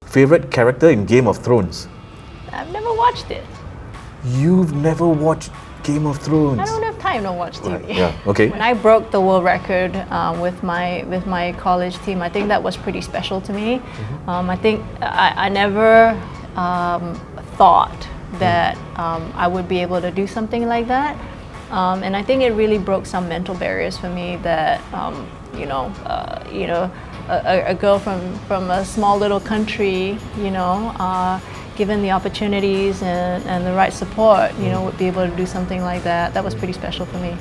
Favorite character in Game of Thrones? I've never watched it. You've never watched Game of Thrones? I don't have time to watch TV. Right, yeah, okay. When I broke the world record with my college team, I think that was pretty special to me. I think I never thought that I would be able to do something like that. And I think it really broke some mental barriers for me that, a girl from a small little country, given the opportunities and the right support, would be able to do something like that. That was pretty special for me.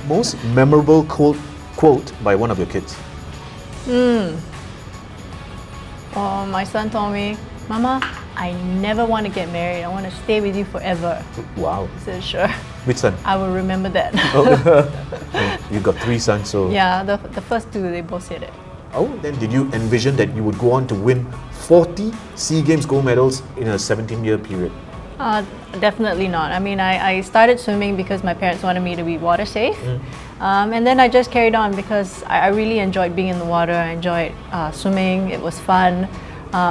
Most memorable quote by one of your kids? My son told me, "Mama, I never want to get married. I want to stay with you forever." Wow. I said, "Sure." Which son? I will remember that. You got 3 sons, so... Yeah, the first 2, they both said it. Oh, then did you envision that you would go on to win 40 SEA Games gold medals in a 17-year period? Definitely not. I mean, I started swimming because my parents wanted me to be water safe. And then I just carried on because I really enjoyed being in the water. I enjoyed swimming. It was fun.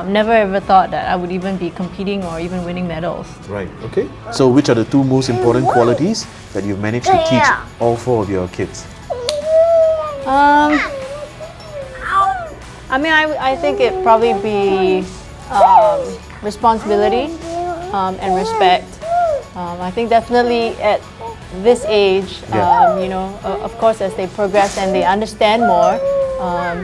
Never ever thought that I would even be competing or even winning medals. Right, okay. So which are the 2 most important qualities that you've managed to teach all 4 of your kids? I think it'd probably be responsibility and respect. I think definitely at this age, of course, as they progress and they understand more,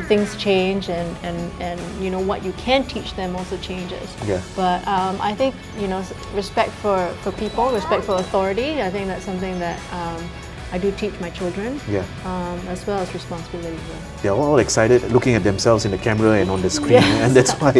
things change and what you can teach them also changes. Yeah. But I think, respect for people, respect for authority, I think that's something that I do teach my children, as well as responsibility. They're all excited looking at themselves in the camera and on the screen, and that's why.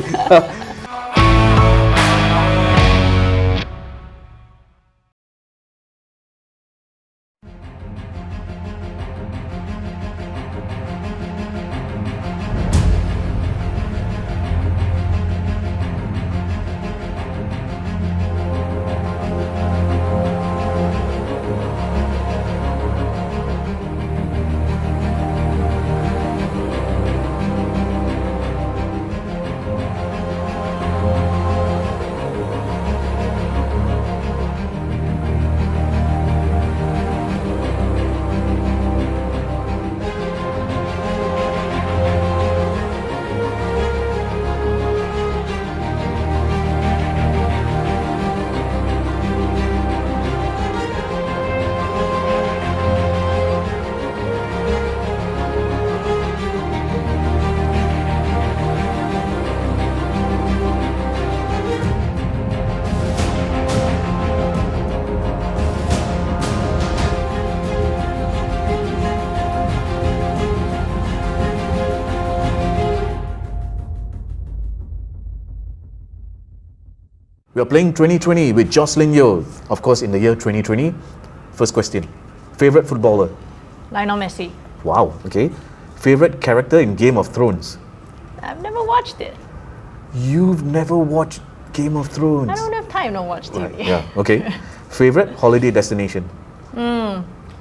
We are playing 2020 with Joscelin Yeo, of course, in the year 2020. First question, favorite footballer? Lionel Messi. Wow, okay. Favorite character in Game of Thrones? I've never watched it. You've never watched Game of Thrones? I don't have time to watch TV. Right, yeah, okay. Favorite holiday destination?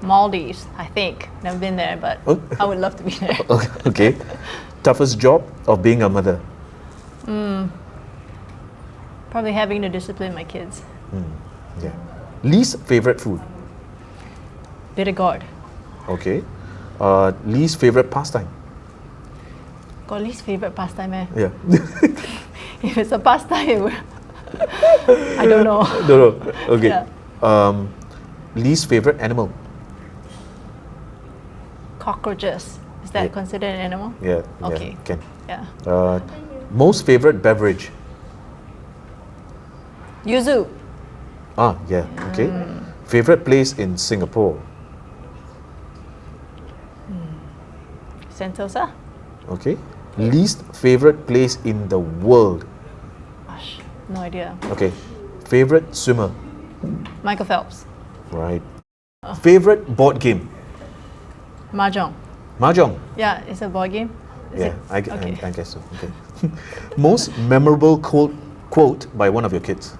Maldives, I think. Never been there, but I would love to be there. Okay. Toughest job of being a mother? Probably having to discipline my kids. Yeah. Least favorite food? Bitter gourd. Okay. Least favorite pastime? Got least favorite pastime, eh? Yeah. If it's a pastime, I don't know. No. Okay. Yeah. Least favorite animal? Cockroaches. Is that considered an animal? Yeah. Okay. Can. Yeah. Most favorite beverage? Yuzu. Yeah. Okay. Favorite place in Singapore? Sentosa. Okay. Least favorite place in the world? Gosh, no idea. Okay. Favorite swimmer? Michael Phelps. Right. Favorite board game? Mahjong. Mahjong. Yeah, it's a board game. I guess so. Okay. Most memorable quote by one of your kids?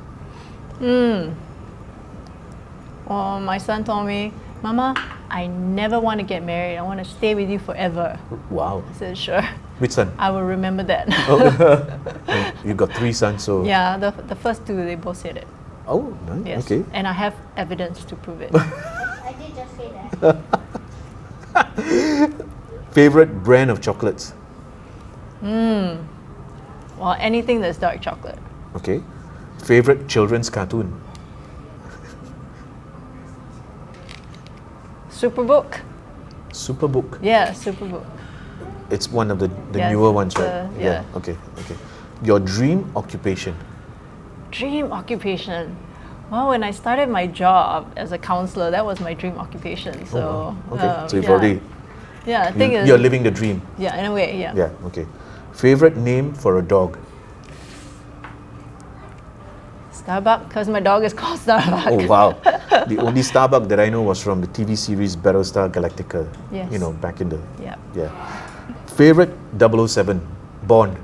My son told me, "Mama, I never want to get married. I want to stay with you forever." Wow. I said, "Sure." Which son? I will remember that. You got 3 sons, so... Yeah, the first 2, they both said it. Oh, nice. Yes. Okay. And I have evidence to prove it. I did just say that. Favorite brand of chocolates? Well, anything that's dark chocolate. Okay. Favorite children's cartoon? Superbook? Superbook. Yeah, Superbook. It's one of the Yes, newer ones, right? yeah. Okay. Your dream occupation? Dream occupation. Well, when I started my job as a counselor, that was my dream occupation. So, wow. Okay. So you've yeah. already... Yeah, I think You're living the dream. Yeah, in a way, yeah. Yeah, okay. Favorite name for a dog? Starbuck, because my dog is called Starbuck. Oh, wow. The only Starbuck that I know was from the TV series Battlestar Galactica. Yes. You know, back in the... Yeah. Yeah. Favorite 007? Bond?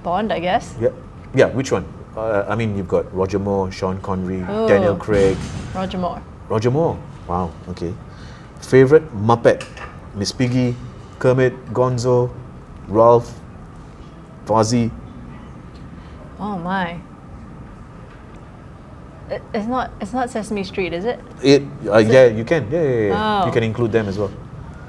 Bond, I guess. Yeah. Yeah, which one? I mean, you've got Roger Moore, Sean Connery, Oh. Daniel Craig. Roger Moore. Roger Moore. Wow, okay. Favorite Muppet? Miss Piggy, Kermit, Gonzo, Ralph, Fozzie. Oh my. It's not Sesame Street, is it? Yeah, you can. Yeah. Oh. You can include them as well.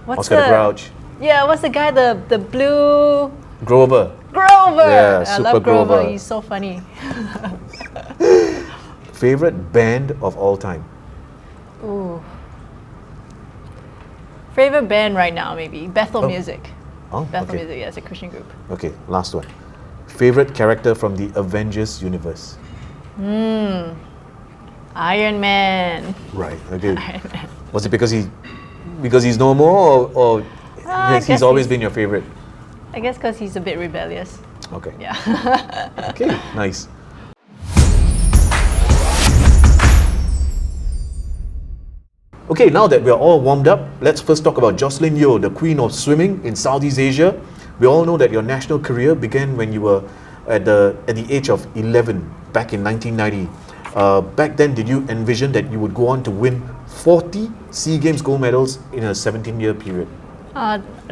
What's Oscar the Grouch. Yeah, what's the guy? The blue Grover. Grover. Yeah, I Super love Grover. Grover. He's so funny. Favorite band of all time? Ooh. Favorite band right now, maybe Bethel Oh. Music. Oh, Bethel okay. Music, yeah, it's a Christian group. Okay, last one. Favorite character from the Avengers universe? Iron Man. Right. Okay. Iron Man. Was it because he's no more, or I he's guess always he's- been your favorite? I guess because he's a bit rebellious. Okay. Yeah. Okay. Nice. Okay, now that we're all warmed up, let's first talk about Joscelin Yeo, the queen of swimming in Southeast Asia. We all know that your national career began when you were at the age of 11 back in 1990. Back then, did you envision that you would go on to win 40 SEA Games gold medals in a 17-year period?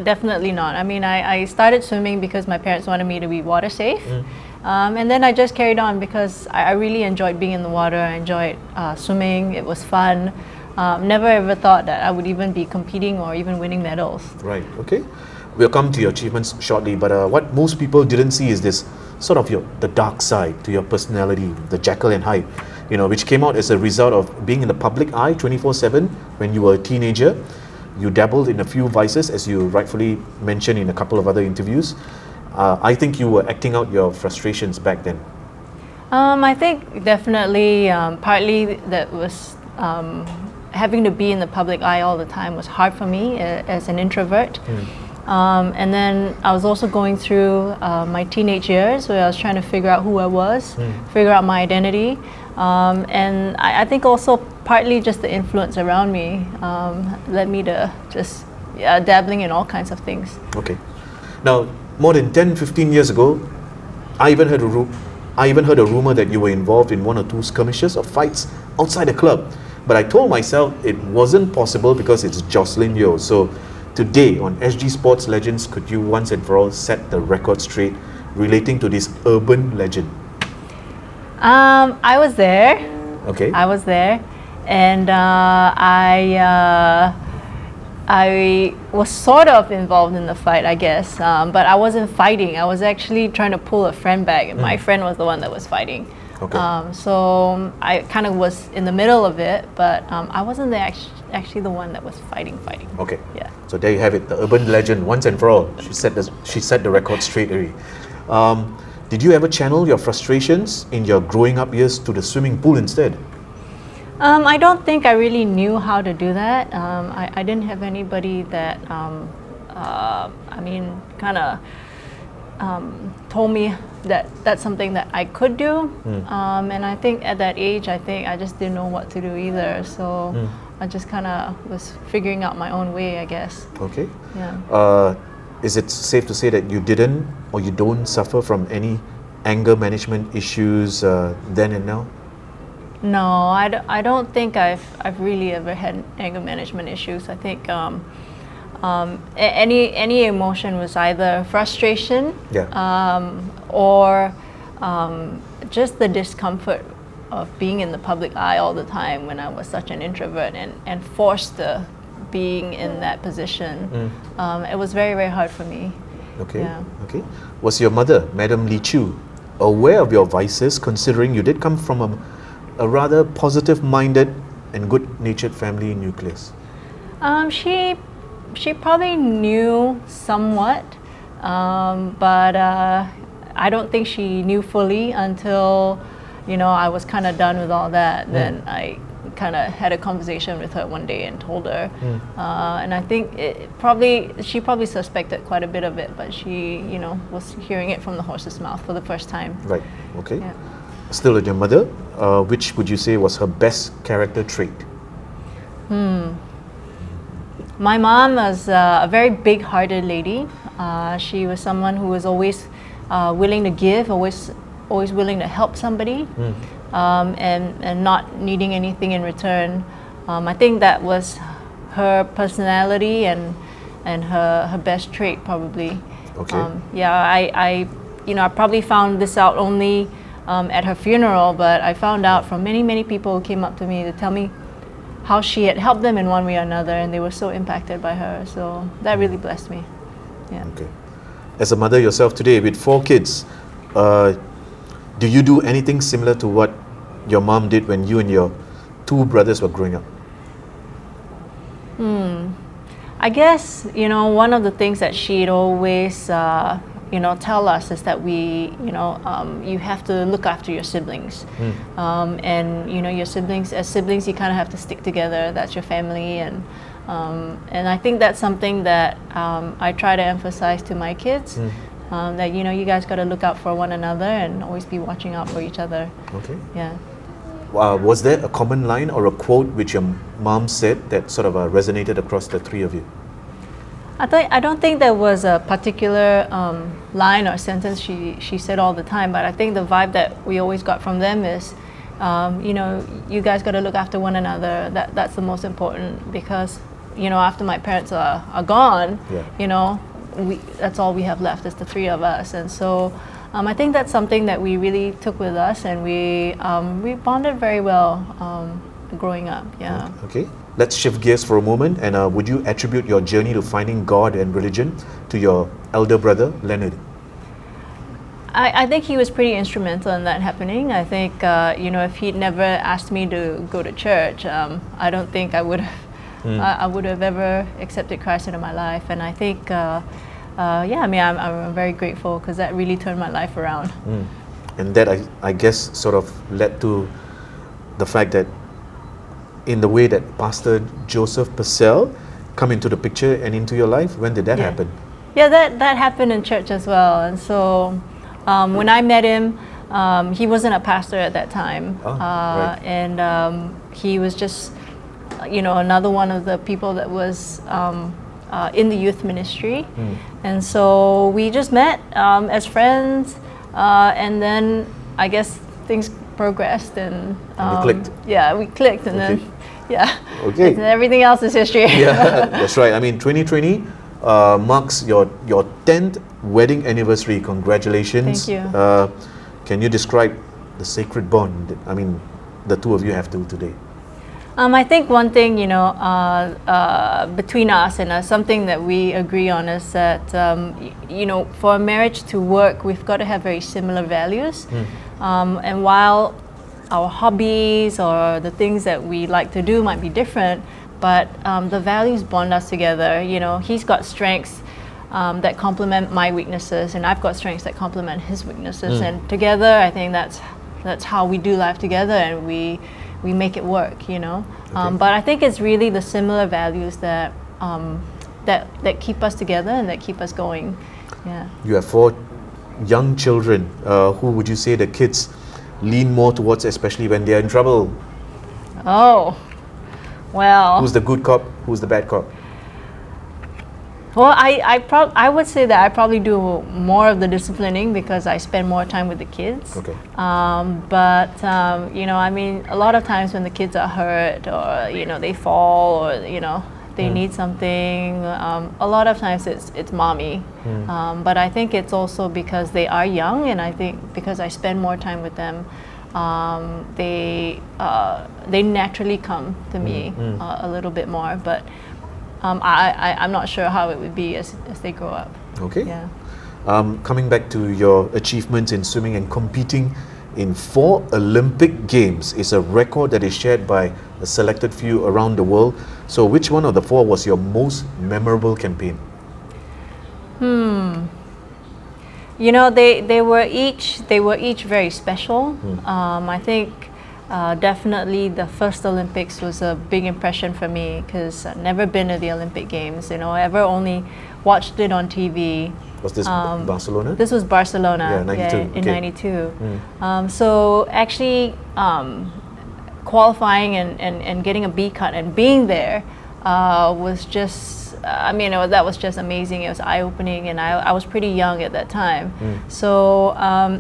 Definitely not. I mean, I started swimming because my parents wanted me to be water safe. And then I just carried on because I really enjoyed being in the water. I enjoyed swimming. It was fun. Never ever thought that I would even be competing or even winning medals. Right, okay. We'll come to your achievements shortly, but what most people didn't see is this sort of the dark side to your personality, the Jekyll and Hyde, which came out as a result of being in the public eye 24/7 when you were a teenager. You dabbled in a few vices, as you rightfully mentioned in a couple of other interviews. I think you were acting out your frustrations back then. I think definitely partly that was having to be in the public eye all the time was hard for me as an introvert. And then I was also going through my teenage years where I was trying to figure out who I was, figure out my identity. And I think also partly just the influence around me led me to just dabbling in all kinds of things. Okay. Now, more than 10-15 years ago, I even heard a rumor that you were involved in 1 or 2 skirmishes or fights outside the club. But I told myself it wasn't possible because it's Joscelin Yeo. So today on SG Sports Legends, could you once and for all set the record straight relating to this urban legend? I was there. Okay. I was there, and I was sort of involved in the fight, I guess, but I wasn't fighting. I was actually trying to pull a friend back, and my friend was the one that was fighting. Okay. So I kind of was in the middle of it, but I wasn't actually the one that was fighting. Okay. Yeah. So there you have it, the urban legend once and for all. She set the record straight already. Did you ever channel your frustrations in your growing up years to the swimming pool instead? I don't think I really knew how to do that. I didn't have anybody that, told me that that's something that I could do. And I think at that age, I just didn't know what to do either. So I just kind of was figuring out my own way, I guess. Okay. Yeah. Is it safe to say that you didn't or you don't suffer from any anger management issues then and now? No, I don't think I've really ever had anger management issues. I think any emotion was either frustration, Yeah. or just the discomfort of being in the public eye all the time when I was such an introvert and forced to being in that position. It was very, very hard for me. Okay. Yeah. Okay. Was your mother, Madam Lee Chu, aware of your vices, considering you did come from a rather positive-minded and good-natured family nucleus? She probably knew somewhat, but I don't think she knew fully until, I was kind of done with all that. Then I kind of had a conversation with her one day and told her, and I think she probably suspected quite a bit of it, but she, was hearing it from the horse's mouth for the first time. Right. Okay. Yeah. Still with your mother, which would you say was her best character trait? My mom was a very big-hearted lady. She was someone who was always willing to give, always willing to help somebody, and not needing anything in return. I think that was her personality and her best trait, probably. Okay. I probably found this out only at her funeral, but I found out from many people who came up to me to tell me how she had helped them in one way or another, and they were so impacted by her. So that really blessed me. Yeah. Okay. As a mother yourself today with 4 kids, do you do anything similar to what your mom did when you and your 2 brothers were growing up? I guess, one of the things that she'd always, tell us is that you have to look after your siblings. And, your siblings, as siblings, you kind of have to stick together. That's your family. And I think that's something that I try to emphasize to my kids, that, you guys got to look out for one another and always be watching out for each other. Okay. Yeah. Was there a common line or a quote which your mom said that sort of resonated across the 3 of you? I don't think there was a particular line or sentence she said all the time, but I think the vibe that we always got from them is, you guys got to look after one another. That's the most important, because, after my parents are gone, Yeah. That's all we have left is the 3 of us, and so I think that's something that we really took with us, and we bonded very well growing up. Yeah. Okay. Let's shift gears for a moment, and would you attribute your journey to finding God and religion to your elder brother, Leonard? I think he was pretty instrumental in that happening. I think, if he'd never asked me to go to church, I don't think I would have ever accepted Christ into my life. And I think, I'm very grateful, because that really turned my life around. And that, I guess, sort of led to the fact that in the way that Pastor Joseph Purcell come into the picture and into your life. When did that happen? Yeah, that happened in church as well. And so when I met him, he wasn't a pastor at that time. Right. And he was just, another one of the people that was in the youth ministry. And so we just met as friends, and then I guess things progressed, and you clicked. Yeah, we clicked, and then Okay. and everything else is history. Yeah, that's right. I mean, 2020 marks your 10th wedding anniversary. Congratulations. Thank you. Can you describe the sacred bond that, the 2 of you have today? I think one thing, between us, and something that we agree on, is that, for a marriage to work, we've got to have very similar values. And while our hobbies or the things that we like to do might be different, but the values bond us together. He's got strengths that complement my weaknesses, and I've got strengths that complement his weaknesses. And together, I think that's how we do life together, and we make it work, But I think it's really the similar values that that keep us together and that keep us going. Yeah. You have 4 young children. Who would you say the kids lean more towards, especially when they're in trouble? Oh, well. Who's the good cop? Who's the bad cop? Well, I would say that I probably do more of the disciplining, because I spend more time with the kids. Okay. But a lot of times when the kids are hurt, or they fall, or they need something. A lot of times it's mommy, but I think it's also because they are young, and I think because I spend more time with them, they naturally come to me a little bit more. But I'm not sure how it would be as they grow up. Okay. Yeah. Coming back to your achievements in swimming and competing in 4 Olympic Games is a record that is shared by a selected few around the world. So which one of the 4 was your most memorable campaign? You know, they were each very special. I think definitely the first Olympics was a big impression for me because I've never been to the Olympic Games. You know, I ever only watched it on TV. Was this Barcelona? This was Barcelona, Yeah, 92. in Okay. '92. So actually qualifying and getting a B cut and being there was just, I mean, that was just amazing. It was eye-opening, and I was pretty young at that time. So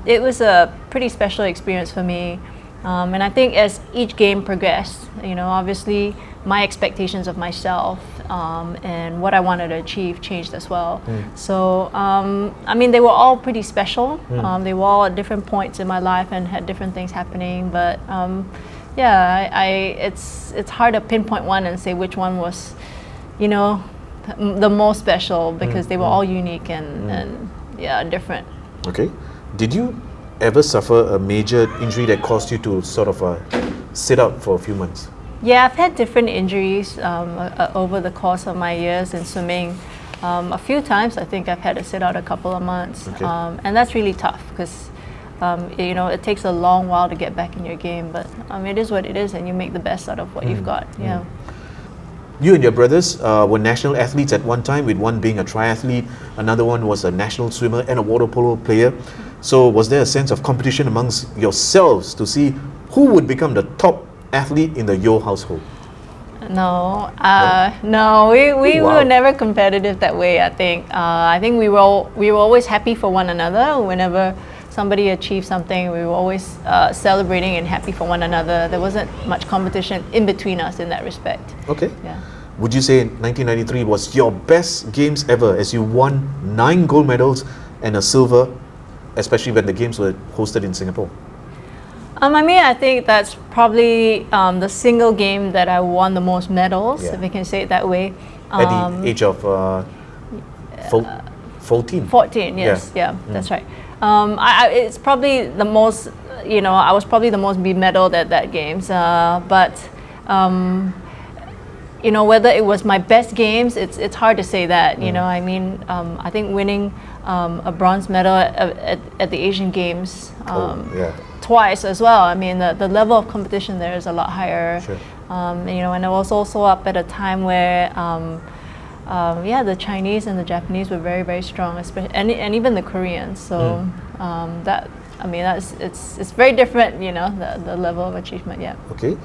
it was a pretty special experience for me. And I think as each game progressed, you know, obviously my expectations of myself and what I wanted to achieve changed as well. So, I mean, they were all pretty special. They were all at different points in my life and had different things happening. But yeah, it's hard to pinpoint one and say which one was, you know, the most special because they were all unique and yeah, different. Okay. Did you ever suffer a major injury that caused you to sort of sit out for a few months? Yeah, I've had different injuries over the course of my years in swimming. A few times I think I've had to sit out a couple of months. Okay. And that's really tough because you know, it takes a long while to get back in your game, but it is what it is, and you make the best out of what you've got. Yeah. You and your brothers were national athletes at one time, with one being a triathlete, another one was a national swimmer and a water polo player. So was there a sense of competition amongst yourselves to see who would become the top athlete in the Yeo household? No, no, we Wow. were never competitive that way. I think we were always happy for one another. Whenever somebody achieved something, we were always celebrating and happy for one another. There wasn't much competition in between us in that respect. Okay. Yeah. Would you say 1993 was your best games ever, as you won 9 gold medals and a silver, especially when the games were hosted in Singapore? I think that's probably the single game that I won the most medals, Yeah. if I can say it that way. At the age of 14? 14, yes, yeah, that's right. It's probably the most, you know, I was probably the most medaled at that games, but you know, whether it was my best games, it's hard to say that. You know, I mean, I think winning a bronze medal at the Asian Games twice as well. I mean, the level of competition there is a lot higher. Sure. You know, and I was also up at a time where yeah, the Chinese and the Japanese were very, very strong, especially, and even the Koreans. So it's very different, you know, the level of achievement. Yeah. Okay.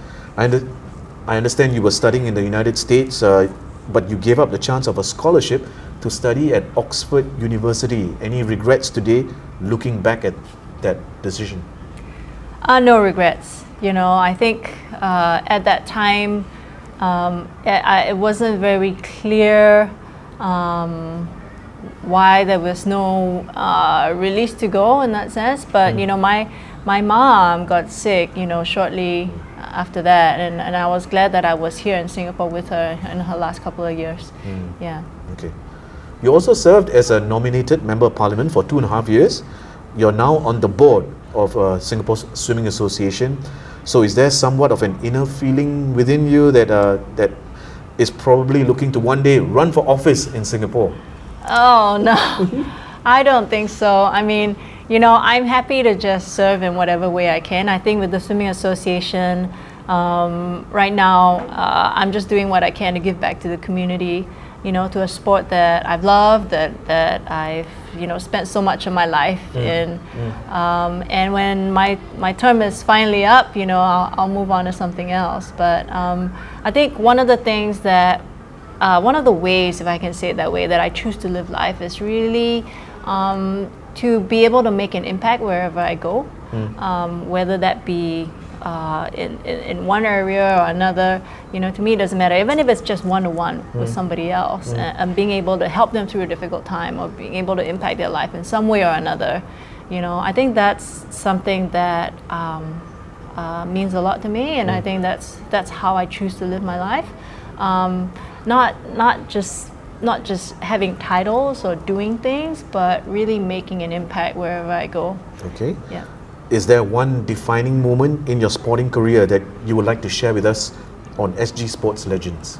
I understand you were studying in the United States, but you gave up the chance of a scholarship to study at Oxford University. Any regrets today, looking back at that decision? No regrets. You know, I think at that time, it wasn't very clear why there was no release to go in that sense. But you know, my mom got sick, you know, shortly after that, and I was glad that I was here in Singapore with her in her last couple of years. Yeah. Okay. You also served as a nominated Member of Parliament for 2.5 years. You're now on the board of Singapore Swimming Association. So is there somewhat of an inner feeling within you that that is probably looking to one day run for office in Singapore? Oh no, I don't think so. I mean, you know, I'm happy to just serve in whatever way I can. I think with the Swimming Association, right now, I'm just doing what I can to give back to the community, you know, to a sport that I've loved, that I've, you know, spent so much of my life in. And when my term is finally up, you know, I'll move on to something else. But I think one of the things that, one of the ways, if I can say it that way, that I choose to live life is really to be able to make an impact wherever I go, whether that be in one area or another, to me it doesn't matter. Even if it's just one-to-one with somebody else, and being able to help them through a difficult time or being able to impact their life in some way or another, I think that's something that means a lot to me, and I think that's how I choose to live my life. Not just having titles or doing things, but really making an impact wherever I go. Okay. Yeah. Is there one defining moment in your sporting career that you would like to share with us on SG Sports Legends?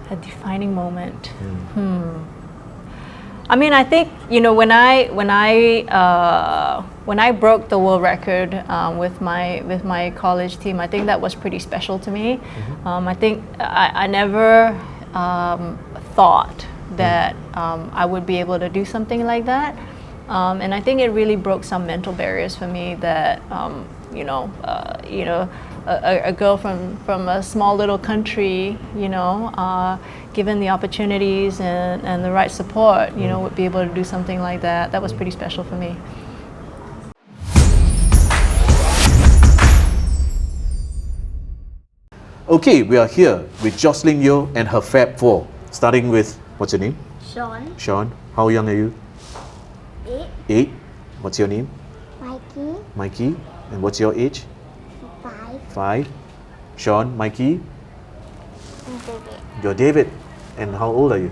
A defining moment. I mean, I think when I broke the world record with my college team, I think that was pretty special to me. I think I never thought that I would be able to do something like that. And I think it really broke some mental barriers for me that, a girl from a small little country, given the opportunities and the right support, would be able to do something like that. That was pretty special for me. Okay, we are here with Joscelin Yeo and her Fab Four. Starting with, what's your name? Sean, Sean. How young are you? 8, 8. What's your name? Mikey, Mikey. And what's your age? 5, 5. Sean, Mikey. and David, You're David. And how old are you?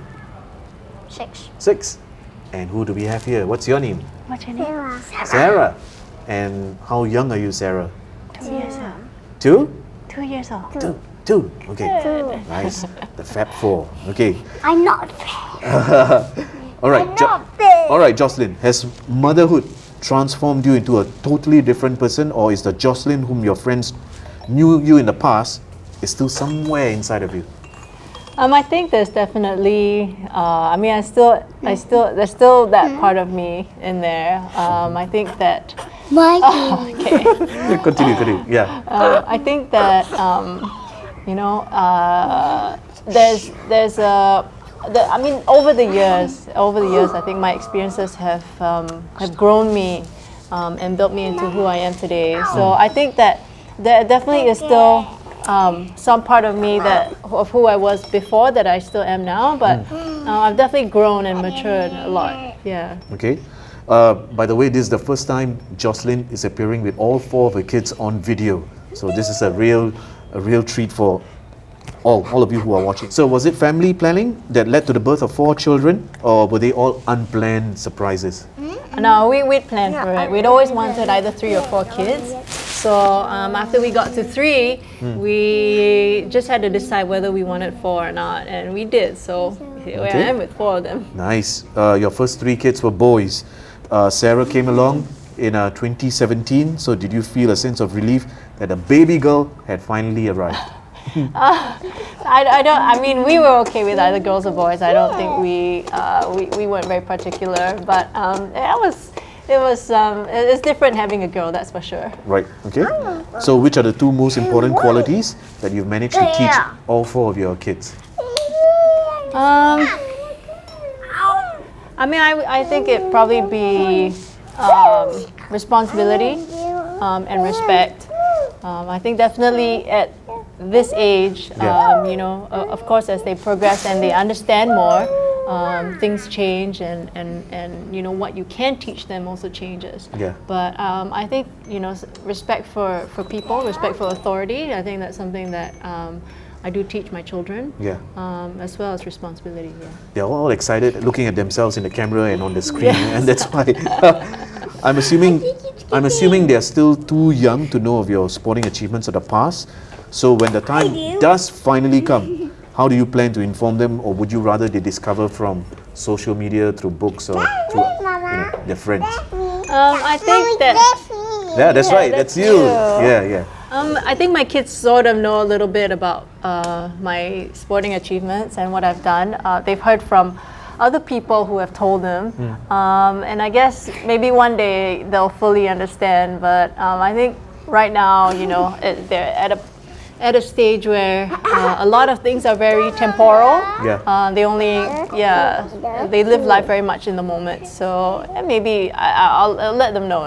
6. 6. And who do we have here? What's your name? What's your name? Sarah, Sarah. And how young are you, Sarah? 2 years old. 2? 2 years old. 2. Okay. 2. Nice. The Fab Four. Okay. I'm not fair. All right. I'm not fair. All right, Joscelin. Has motherhood transformed you into a totally different person, or is the Joscelin whom your friends knew you in the past is still somewhere inside of you? I think there's definitely. There's still that part of me in there. I think that. Mikey, Okay. Continue. Yeah. I think that there's a. Over the years, I think my experiences have grown me and built me into who I am today. So I think that there definitely is still some part of me of who I was before that I still am now, but I've definitely grown and matured a lot. Yeah. Okay. By the way, this is the first time Joscelin is appearing with all 4 of her kids on video. So this is a real treat for all of you who are watching. So was it family planning that led to the birth of 4 children, or were they all unplanned surprises? No, we'd planned for it. We'd always wanted either 3 or 4 kids. So after we got to 3, we just had to decide whether we wanted 4 or not, and we did. So here I am with 4 of them. Nice. Your first 3 kids were boys. Sarah came along in 2017. So did you feel a sense of relief that a baby girl had finally arrived? We were okay with either girls or boys. I don't think we weren't very particular, but it's different having a girl, that's for sure. Right. Okay. So which are the 2 most important qualities that you've managed to teach all 4 of your kids? I think it'd probably be responsibility and respect. I think definitely at this age, of course, as they progress and they understand more, things change, and what you can teach them also changes. Yeah. But I think respect for people, respect for authority. I think that's something that I do teach my children. Yeah. As well as responsibility. Yeah. They're all excited, looking at themselves in the camera and on the screen, and that's why I'm assuming they're still too young to know of your sporting achievements of the past. So when the time does finally come, how do you plan to inform them, or would you rather they discover from social media, through books, or through their friends? I think that. Yeah, that's right. That's you. you. Yeah. I think my kids sort of know a little bit about my sporting achievements and what I've done. They've heard from other people who have told them, and I guess maybe one day they'll fully understand. But I think right now, they're at a stage where a lot of things are very temporal. Yeah. They live life very much in the moment. So maybe I'll let them know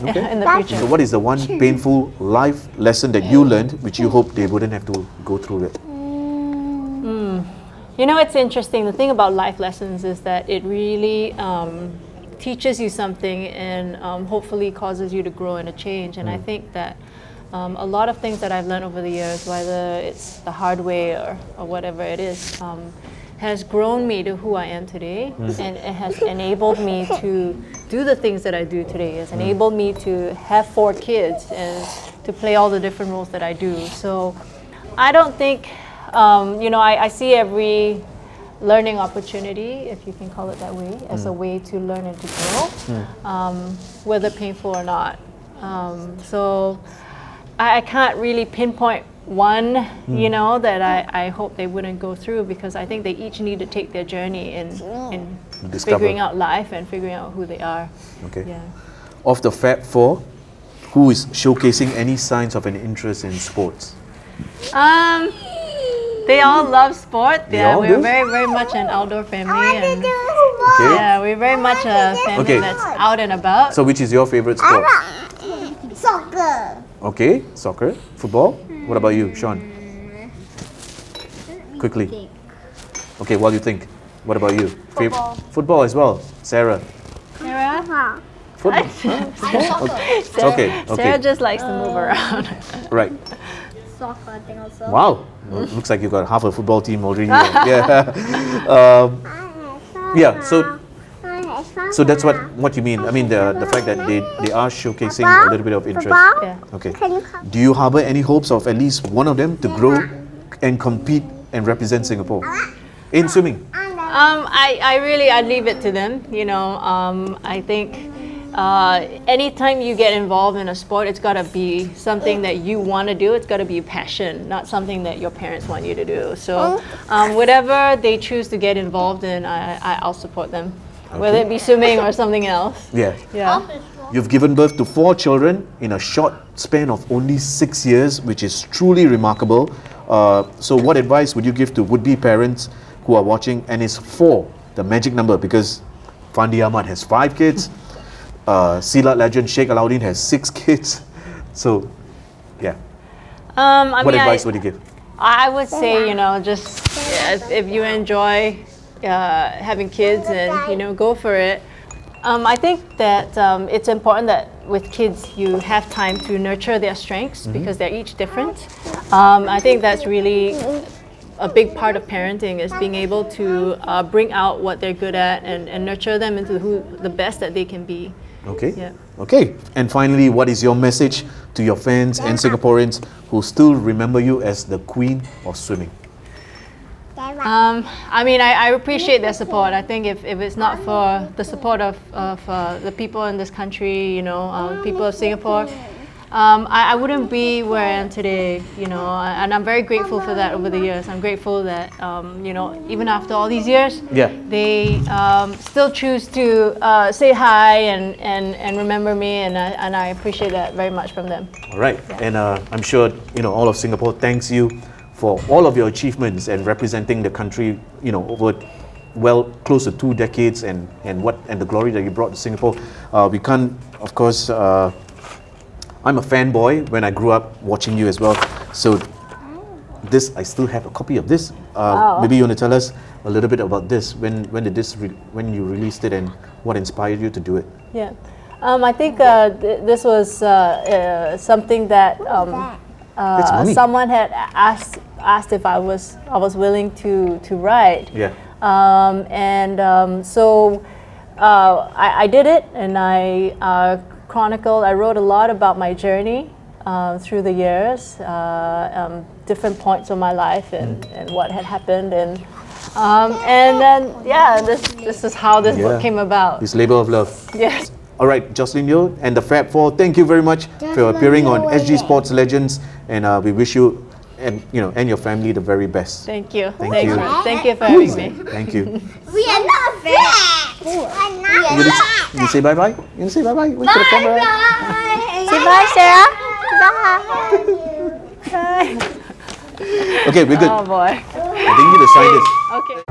Okay. in the future. So what is the one painful life lesson that you learned which you hope they wouldn't have to go through it? You know, it's interesting. The thing about life lessons is that it really teaches you something and hopefully causes you to grow and to change. And I think that a lot of things that I've learned over the years, whether it's the hard way or whatever it is, has grown me to who I am today, and it has enabled me to do the things that I do today. It's enabled me to have 4 kids and to play all the different roles that I do. So I don't think, I see every learning opportunity, if you can call it that way, as a way to learn and to grow, whether painful or not. So I can't really pinpoint one, that I hope they wouldn't go through, because I think they each need to take their journey in Discover. figuring out life and figuring out who they are. Okay. Yeah. Of the Fab Four, who is showcasing any signs of an interest in sports? They all love sport. They Yeah, all we're do? very, very much an outdoor family, and Okay. yeah, we're very much a family Okay. that's out and about. So which is your favorite sport? Soccer. Okay, soccer, football. What about you, Sean? Quickly. Okay, what do you think? What about you? Football. Football as well. Sarah. Sarah? Football. Sarah, Okay, Sarah okay. just likes to move around. Right. Soccer, I think also. Wow. Well, looks like you got half a football team already. Yeah. Yeah. So that's what you mean. I mean the fact that they are showcasing a little bit of interest. Yeah. Okay. Can you come? Do you harbor any hopes of at least one of them to grow and compete and represent Singapore in swimming? I leave it to them. I think anytime you get involved in a sport, it's got to be something that you want to do. It's got to be a passion, not something that your parents want you to do. So whatever they choose to get involved in, I'll support them, whether it be swimming or something else. Yeah. Yeah. You've given birth to 4 children in a short span of only 6 years, which is truly remarkable. So what advice would you give to would-be parents who are watching? And is 4 the magic number? Because Fandi Ahmad has 5 kids. Silat legend Sheikh Alauddin has 6 kids. So, yeah. What advice would you give? I would say, just if you enjoy having kids, and go for it. I think that it's important that with kids you have time to nurture their strengths, because they're each different. I think that's really a big part of parenting, is being able to bring out what they're good at and nurture them into the best that they can be. Okay. Yeah. Okay. And finally, what is your message to your fans and Singaporeans who still remember you as the queen of swimming? I appreciate their support. I think if it's not for the support of the people in this country, people of Singapore, I wouldn't be where I am today, and I'm very grateful for that over the years. I'm grateful that, even after all these years, they still choose to say hi and remember me, and I appreciate that very much from them. All right. And I'm sure, all of Singapore thanks you for all of your achievements and representing the country, over close to 2 decades, and the glory that you brought to Singapore. We can't, of course, I'm a fanboy when I grew up watching you as well. So I still have a copy of this. Maybe you want to tell us a little bit about this. When you released it, and what inspired you to do it? Yeah, I think this was something that someone had asked if I was willing to write. Yeah. So I did it, and I wrote a lot about my journey through the years, different points of my life, and what had happened, and then this is how this book came about. This labor of love. Yes. All right, Joscelin Yeo and the Fab Four, thank you very much for appearing on SG Sports Legends, and we wish you and your family the very best. Thank you. Thank you. Thank you for having me. Thank you. We are not fat. You say bye bye. You say bye bye. Wait for the camera. Say bye, Sarah. Bye. Bye. Okay, we're good. Oh boy. I think you need to sign this. Okay.